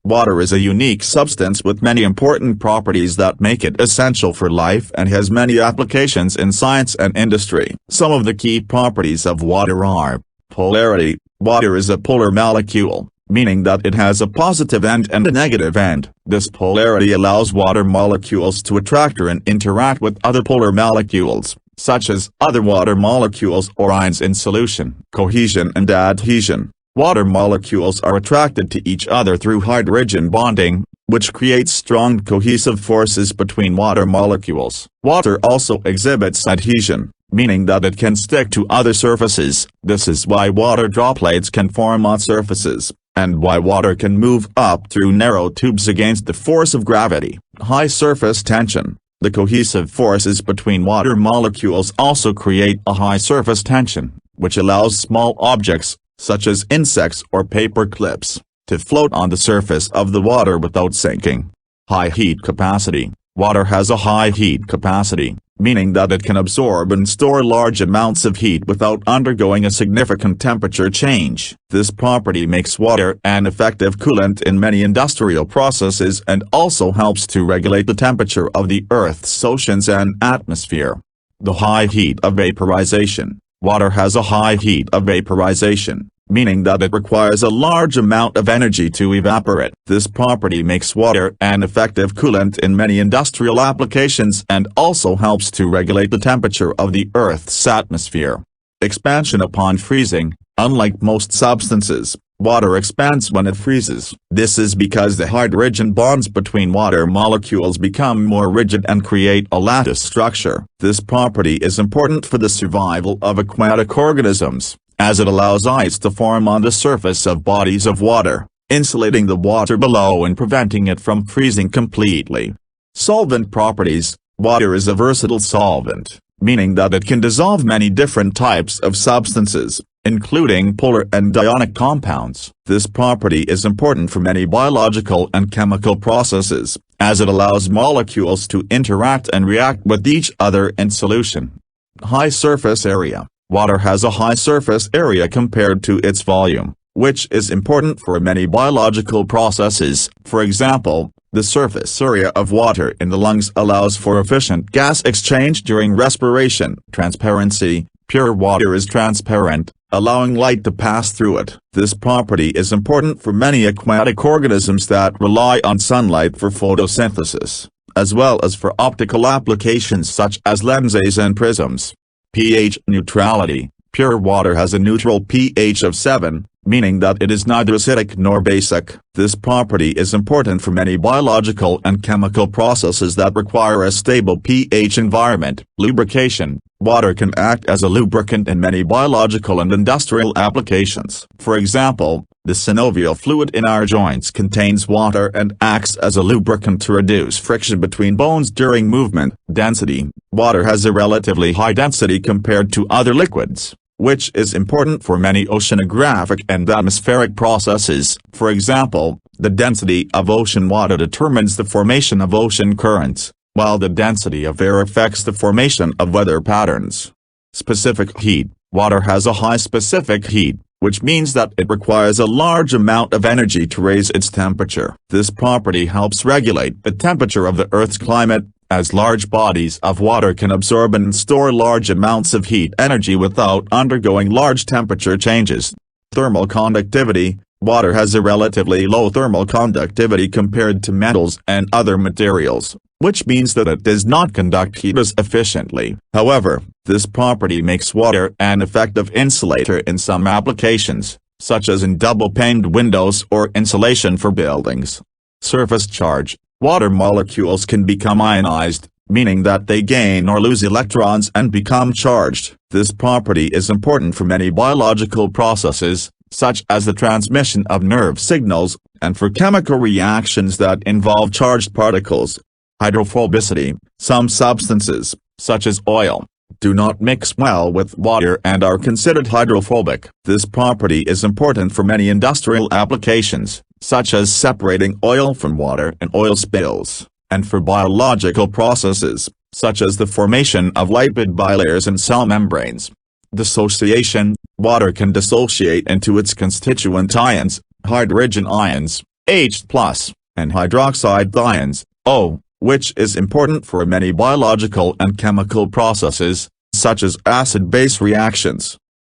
Water is a unique substance with many important properties that make it essential for life and has many applications in science and industry. Some of the key properties of water are: polarity. Water is a polar molecule, meaning that it has a positive end and a negative end. This polarity allows water molecules to attract and interact with other polar molecules, such as other water molecules or ions in solution. Cohesion and adhesion. Water molecules are attracted to each other through hydrogen bonding, which creates strong cohesive forces between water molecules. Water also exhibits adhesion, meaning that it can stick to other surfaces. This is why water droplets can form on surfaces, and why water can move up through narrow tubes against the force of gravity. High surface tension. The cohesive forces between water molecules also create a high surface tension, which allows small objects, such as insects or paper clips, to float on the surface of the water without sinking. High heat capacity. Water has a high heat capacity, meaning that it can absorb and store large amounts of heat without undergoing a significant temperature change. This property makes water an effective coolant in many industrial processes and also helps to regulate the temperature of the Earth's oceans and atmosphere. The high heat of vaporization. Water has a high heat of vaporization, meaning that it requires a large amount of energy to evaporate. This property makes water an effective coolant in many industrial applications and also helps to regulate the temperature of the Earth's atmosphere. Expansion upon freezing. Unlike most substances, water expands when it freezes. This is because the hydrogen bonds between water molecules become more rigid and create a lattice structure. This property is important for the survival of aquatic organisms, as it allows ice to form on the surface of bodies of water, insulating the water below and preventing it from freezing completely. Solvent properties. Water is a versatile solvent, meaning that it can dissolve many different types of substances, including polar and ionic compounds. This property is important for many biological and chemical processes, as it allows molecules to interact and react with each other in solution. High surface area. Water has a high surface area compared to its volume, which is important for many biological processes. For example, the surface area of water in the lungs allows for efficient gas exchange during respiration. Transparency. Pure water is transparent, allowing light to pass through it. This property is important for many aquatic organisms that rely on sunlight for photosynthesis, as well as for optical applications such as lenses and prisms. pH neutrality. Pure water has a neutral pH of 7, meaning that it is neither acidic nor basic. This property is important for many biological and chemical processes that require a stable pH environment. Lubrication. Water can act as a lubricant in many biological and industrial applications. For example, the synovial fluid in our joints contains water and acts as a lubricant to reduce friction between bones during movement. Density. Water has a relatively high density compared to other liquids, which is important for many oceanographic and atmospheric processes. For example, the density of ocean water determines the formation of ocean currents, while the density of air affects the formation of weather patterns. Specific heat. Water has a high specific heat, which means that it requires a large amount of energy to raise its temperature. This property helps regulate the temperature of the Earth's climate, as large bodies of water can absorb and store large amounts of heat energy without undergoing large temperature changes. Thermal conductivity. Water has a relatively low thermal conductivity compared to metals and other materials, which means that it does not conduct heat as efficiently. However, this property makes water an effective insulator in some applications, such as in double-paned windows or insulation for buildings. Surface charge. Water molecules can become ionized, meaning that they gain or lose electrons and become charged. This property is important for many biological processes, such as the transmission of nerve signals, and for chemical reactions that involve charged particles. Hydrophobicity. Some substances, such as oil, do not mix well with water and are considered hydrophobic. This property is important for many industrial applications, such as separating oil from water and oil spills, and for biological processes, such as the formation of lipid bilayers and cell membranes. Dissociation. Water can dissociate into its constituent ions, hydrogen ions, H+, and hydroxide ions, O, which is important for many biological and chemical processes, such as acid-base reactions.